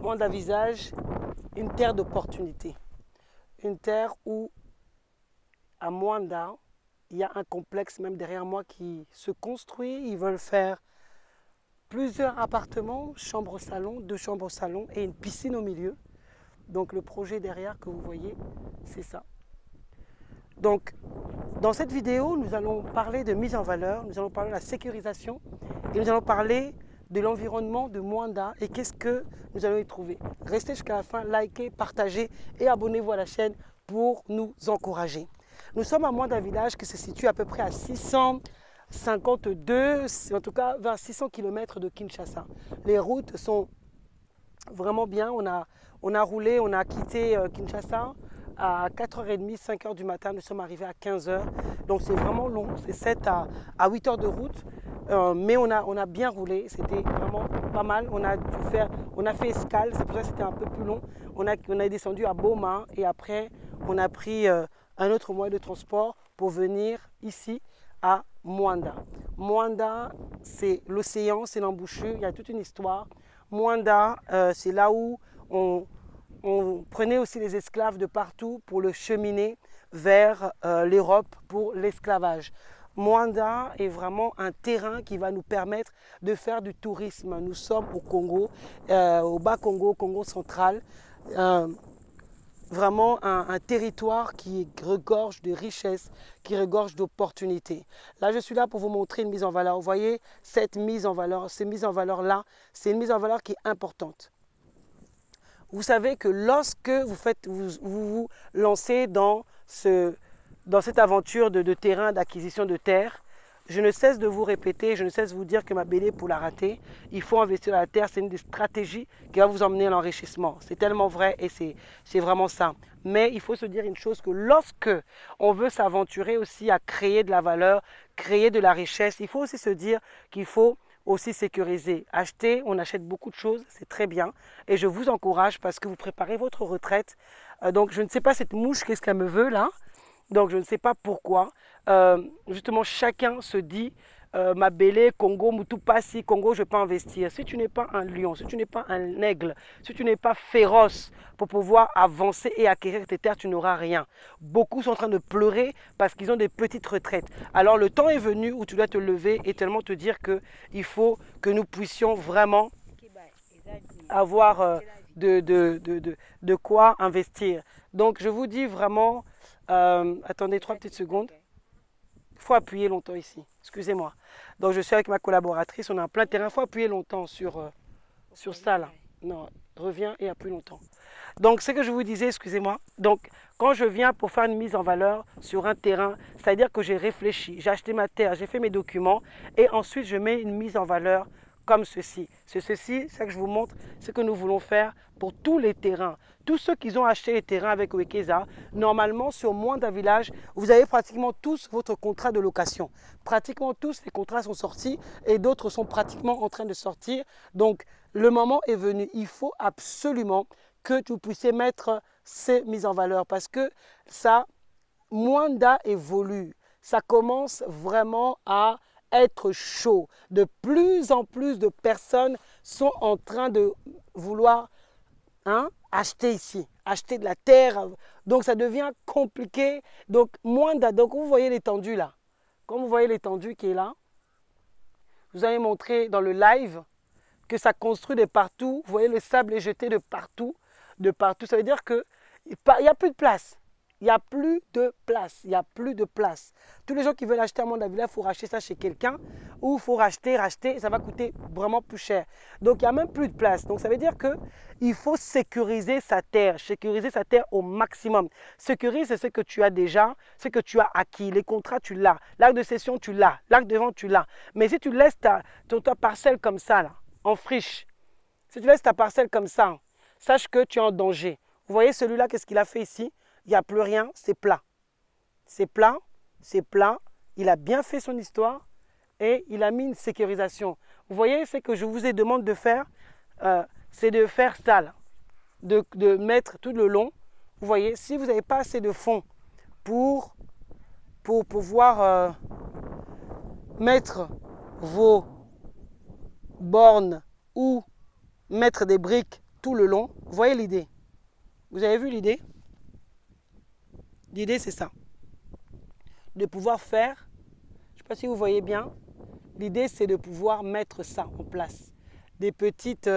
Mwanda Visage, une terre d'opportunité. Une terre où, à Mwanda, il y a un complexe même derrière moi qui se construit. Ils veulent faire plusieurs appartements, chambre-salon, 2 chambres-salon et une piscine au milieu. Donc le projet derrière que vous voyez, c'est ça. Donc dans cette vidéo, nous allons parler de mise en valeur, nous allons parler de la sécurisation et nous allons parler de l'environnement de Mwanda et qu'est-ce que nous allons y trouver. Restez jusqu'à la fin, likez, partagez et abonnez-vous à la chaîne pour nous encourager. Nous sommes à Mwanda Village qui se situe à peu près à 652, en tout cas vers 600 km de Kinshasa. Les routes sont vraiment bien. On a roulé, on a quitté Kinshasa à 4h30, 5h du matin. Nous sommes arrivés à 15h. Donc c'est vraiment long, c'est 7 à 8 heures de route. Mais on a bien roulé, c'était vraiment pas mal. On a fait escale, c'est pour ça que c'était un peu plus long. On est descendu à Boma et après on a pris un autre moyen de transport pour venir ici à Mwanda. Mwanda, c'est l'océan, c'est l'embouchure, il y a toute une histoire. Mwanda, c'est là où on prenait aussi les esclaves de partout pour le cheminer vers l'Europe pour l'esclavage. Mwanda est vraiment un terrain qui va nous permettre de faire du tourisme. Nous sommes au Congo, au Bas-Congo, Congo central. Vraiment un territoire qui regorge de richesses, qui regorge d'opportunités. Là, je suis là pour vous montrer une mise en valeur. Vous voyez, cette mise en valeur, ces mises en valeur-là, c'est une mise en valeur qui est importante. Vous savez que lorsque vous lancez dans cette aventure de terrain, d'acquisition de terre, je ne cesse de vous répéter, je ne cesse de vous dire que ma BD, pour la rater, il faut investir dans la terre. C'est une des stratégies qui va vous emmener à l'enrichissement. C'est tellement vrai et c'est vraiment ça. Mais il faut se dire une chose, que lorsque on veut s'aventurer aussi à créer de la valeur, créer de la richesse, il faut aussi se dire qu'il faut aussi sécuriser. Acheter, on achète beaucoup de choses, c'est très bien. Et je vous encourage parce que vous préparez votre retraite. Donc je ne sais pas cette mouche, qu'est-ce qu'elle me veut là. Donc je ne sais pas pourquoi. Justement, chacun se dit, ma belle, Congo, Mutupasi, Congo, je peux investir. Si tu n'es pas un lion, si tu n'es pas un aigle, si tu n'es pas féroce pour pouvoir avancer et acquérir tes terres, tu n'auras rien. Beaucoup sont en train de pleurer parce qu'ils ont des petites retraites. Alors le temps est venu où tu dois te lever et tellement te dire qu'il faut que nous puissions vraiment avoir de quoi investir. Donc je vous dis vraiment, attendez 3 petites secondes. Il faut appuyer longtemps ici, excusez-moi. Donc je suis avec ma collaboratrice, on a un plein terrain, il faut appuyer longtemps sur ça là. Non, reviens et appuie longtemps. Donc ce que je vous disais, excusez-moi, donc quand je viens pour faire une mise en valeur sur un terrain, c'est-à-dire que j'ai réfléchi, j'ai acheté ma terre, j'ai fait mes documents et ensuite je mets une mise en valeur comme ceci. C'est ça que je vous montre, ce que nous voulons faire pour tous les terrains. Tous ceux qui ont acheté les terrains avec Wekeza, normalement sur Mwanda Village, vous avez pratiquement tous votre contrat de location. Pratiquement tous les contrats sont sortis et d'autres sont pratiquement en train de sortir. Donc le moment est venu, il faut absolument que vous puissiez mettre ces mises en valeur parce que ça, Mwanda évolue. Ça commence vraiment à être chaud. De plus en plus de personnes sont en train de vouloir acheter ici, acheter de la terre. Donc ça devient compliqué. Donc Mwanda, donc vous voyez l'étendue là. Comme vous voyez l'étendue qui est là, je vous avais montré dans le live que ça construit de partout. Vous voyez le sable est jeté de partout, de partout. Ça veut dire qu'il n'y a plus de place. Il n'y a plus de place. Il n'y a plus de place. Tous les gens qui veulent acheter à Mwanda Village, il faut racheter ça chez quelqu'un ou il faut racheter, ça va coûter vraiment plus cher. Donc, il n'y a même plus de place. Donc, ça veut dire qu'il faut sécuriser sa terre au maximum. Sécuriser ce que tu as déjà, ce que tu as acquis. Les contrats, tu l'as. L'acte de cession, tu l'as. L'acte de vente, tu l'as. Mais si tu laisses ta parcelle comme ça, là, en friche, si tu laisses ta parcelle comme ça, sache que tu es en danger. Vous voyez celui-là, qu'est-ce qu'il a fait ici? Il n'y a plus rien, c'est plat. C'est plat, c'est plat. Il a bien fait son histoire et il a mis une sécurisation. Vous voyez, ce que je vous ai demandé de faire, c'est de faire ça, là. De mettre tout le long. Vous voyez, si vous n'avez pas assez de fonds pour pouvoir mettre vos bornes ou mettre des briques tout le long. Vous voyez l'idée? Vous avez vu l'idée? L'idée, c'est ça. De pouvoir faire, je ne sais pas si vous voyez bien, l'idée, c'est de pouvoir mettre ça en place. Des petites,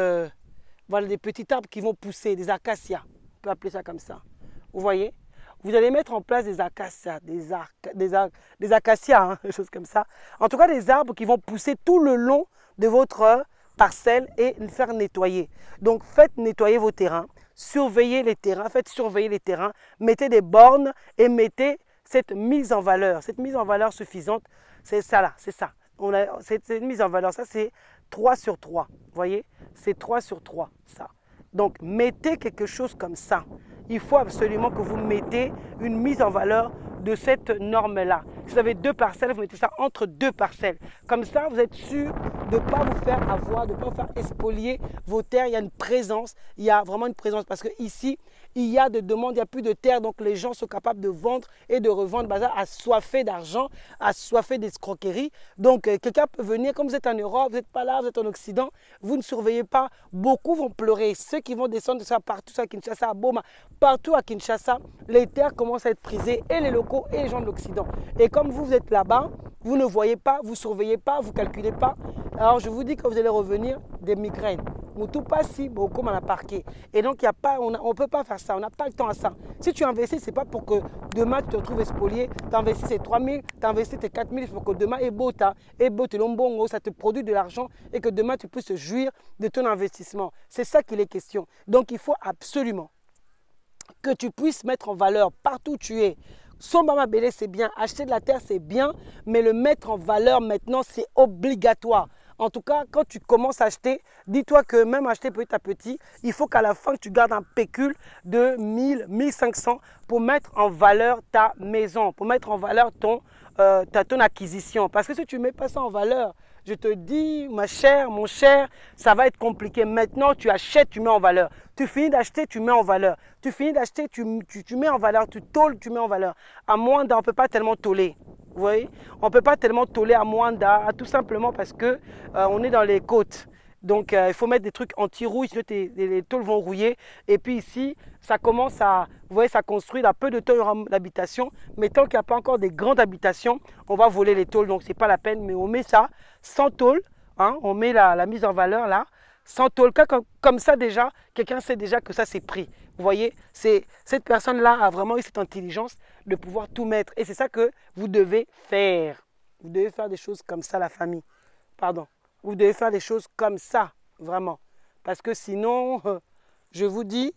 voilà, des petits arbres qui vont pousser, des acacias. On peut appeler ça comme ça. Vous voyez? Vous allez mettre en place des acacias, des acacias, hein, des choses comme ça. En tout cas, des arbres qui vont pousser tout le long de votre parcelle et faire nettoyer. Donc, faites nettoyer vos terrains, surveillez les terrains, faites surveiller les terrains, mettez des bornes et mettez cette mise en valeur suffisante. C'est ça là, c'est ça. Cette mise en valeur, ça c'est 3 sur 3. Vous voyez? C'est 3 sur 3, ça. Donc, mettez quelque chose comme ça. Il faut absolument que vous mettez une mise en valeur de cette norme-là. Si vous avez 2 parcelles, vous mettez ça entre 2 parcelles. Comme ça, vous êtes sûr de ne pas vous faire avoir, de ne pas vous faire spolier vos terres. Il y a une présence, il y a vraiment une présence. Parce qu'ici, il y a des demandes, il n'y a plus de terre. Donc, les gens sont capables de vendre et de revendre bazar assoiffés d'argent, assoiffés d'escroquerie. Donc, quelqu'un peut venir, comme vous êtes en Europe, vous n'êtes pas là, vous êtes en Occident, vous ne surveillez pas. Beaucoup vont pleurer. Ceux qui vont descendre de ça partout à Kinshasa, à Boma, partout à Kinshasa, les terres commencent à être prisées et les locaux et les gens de l'Occident. Et comme vous êtes là-bas, vous ne voyez pas, vous ne surveillez pas, vous ne calculez pas. Alors je vous dis que vous allez revenir des migraines. Moutou pas si beaucoup on a parqué. Et donc il y a pas, on ne peut pas faire ça, on n'a pas le temps à ça. Si tu investis, ce n'est pas pour que demain tu te retrouves spolié. Tu investis tes 3 000, tu investis tes 4 000 pour que demain ça te produit de l'argent et que demain tu puisses te jouir de ton investissement. C'est ça qu'il est question. Donc il faut absolument que tu puisses mettre en valeur partout où tu es. Sombama Belé, c'est bien. Acheter de la terre, c'est bien. Mais le mettre en valeur maintenant, c'est obligatoire. En tout cas, quand tu commences à acheter, dis-toi que même acheter petit à petit, il faut qu'à la fin, tu gardes un pécule de 1000, 1500 pour mettre en valeur ta maison, pour mettre en valeur ton acquisition. Parce que si tu ne mets pas ça en valeur, je te dis, ma chère, mon cher, ça va être compliqué. Maintenant, tu achètes, tu mets en valeur. Tu finis d'acheter, tu mets en valeur. Tu finis d'acheter, tu mets en valeur. Tu tôles, tu mets en valeur. À Moanda, on ne peut pas tellement tôler. Vous voyez? On ne peut pas tellement tôler à Moanda, tout simplement parce que on est dans les côtes. Donc, il faut mettre des trucs anti-rouille, sinon les tôles vont rouiller. Et puis ici, ça commence à, vous voyez, ça construit, il y a peu de tôles d'habitation. Mais tant qu'il n'y a pas encore des grandes habitations, on va voler les tôles. Donc, ce n'est pas la peine. Mais on met ça sans tôle. Hein, on met la mise en valeur là. Sans tôle. Comme ça déjà, quelqu'un sait déjà que ça c'est pris. Vous voyez, cette personne-là a vraiment eu cette intelligence de pouvoir tout mettre. Et c'est ça que vous devez faire. Vous devez faire des choses comme ça, la famille. Pardon. Vous devez faire des choses comme ça, vraiment. Parce que sinon, je vous dis,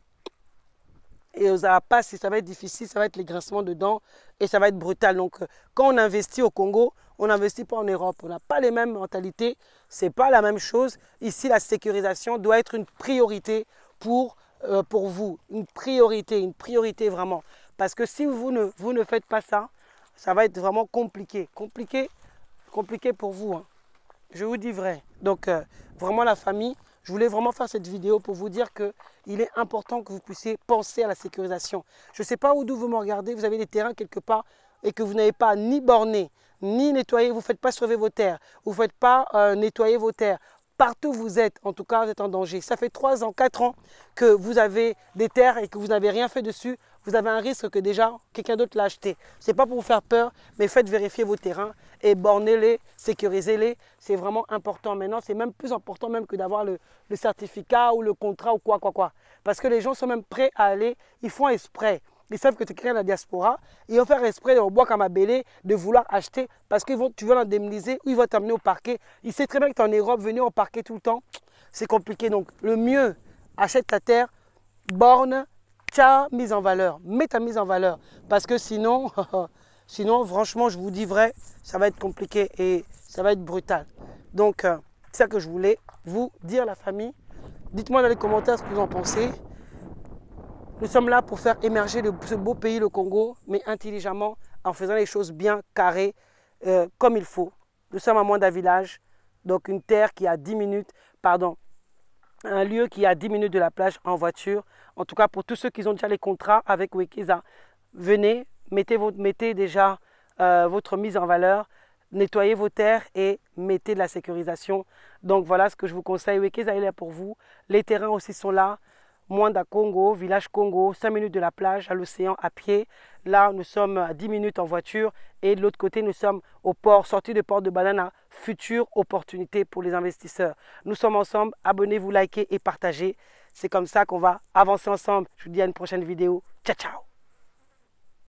et ça va pas, ça va être difficile, ça va être les grincements de dents et ça va être brutal. Donc, quand on investit au Congo, on n'investit pas en Europe. On n'a pas les mêmes mentalités, ce n'est pas la même chose. Ici, la sécurisation doit être une priorité pour vous. Une priorité vraiment. Parce que si vous ne faites pas ça, ça va être vraiment compliqué. Compliqué pour vous. Hein. Je vous dis vrai. Donc, vraiment la famille, je voulais vraiment faire cette vidéo pour vous dire qu'il est important que vous puissiez penser à la sécurisation. Je ne sais pas d'où vous me regardez, vous avez des terrains quelque part et que vous n'avez pas ni borné, ni nettoyé, vous ne faites pas sauver vos terres, vous ne faites pas nettoyer vos terres. Partout où vous êtes, en tout cas, vous êtes en danger. Ça fait 3 ans, 4 ans que vous avez des terres et que vous n'avez rien fait dessus. Vous avez un risque que déjà quelqu'un d'autre l'a acheté. Ce n'est pas pour vous faire peur, mais faites vérifier vos terrains et bornez-les, sécurisez-les. C'est vraiment important maintenant. C'est même plus important même que d'avoir le certificat ou le contrat ou quoi. Parce que les gens sont même prêts à aller, ils font exprès. Ils savent que tu es quelqu'un de la diaspora. Ils vont faire exprès de bois comme Abélé, de vouloir acheter parce que tu veux l'indemniser ou ils vont t'amener au parquet. Ils savent très bien que tu es en Europe, venir au parquet tout le temps, c'est compliqué. Donc, le mieux, achète ta terre, borne, ta mise en valeur. Mets ta mise en valeur. Parce que sinon, franchement, je vous dis vrai, ça va être compliqué et ça va être brutal. Donc, c'est ça que je voulais vous dire, la famille. Dites-moi dans les commentaires ce que vous en pensez. Nous sommes là pour faire émerger ce beau pays, le Congo, mais intelligemment, en faisant les choses bien carrées, comme il faut. Nous sommes à Moanda Village, donc une terre qui a 10 minutes, un lieu qui est à 10 minutes de la plage en voiture. En tout cas, pour tous ceux qui ont déjà les contrats avec Wekeza, venez, mettez déjà votre mise en valeur, nettoyez vos terres et mettez de la sécurisation. Donc voilà ce que je vous conseille. Wekeza est là pour vous. Les terrains aussi sont là. Mwanda Congo, village Congo, 5 minutes de la plage, à l'océan, à pied. Là, nous sommes à 10 minutes en voiture. Et de l'autre côté, nous sommes au port, sortie de port de Banana. Future opportunité pour les investisseurs. Nous sommes ensemble. Abonnez-vous, likez et partagez. C'est comme ça qu'on va avancer ensemble. Je vous dis à une prochaine vidéo. Ciao, ciao.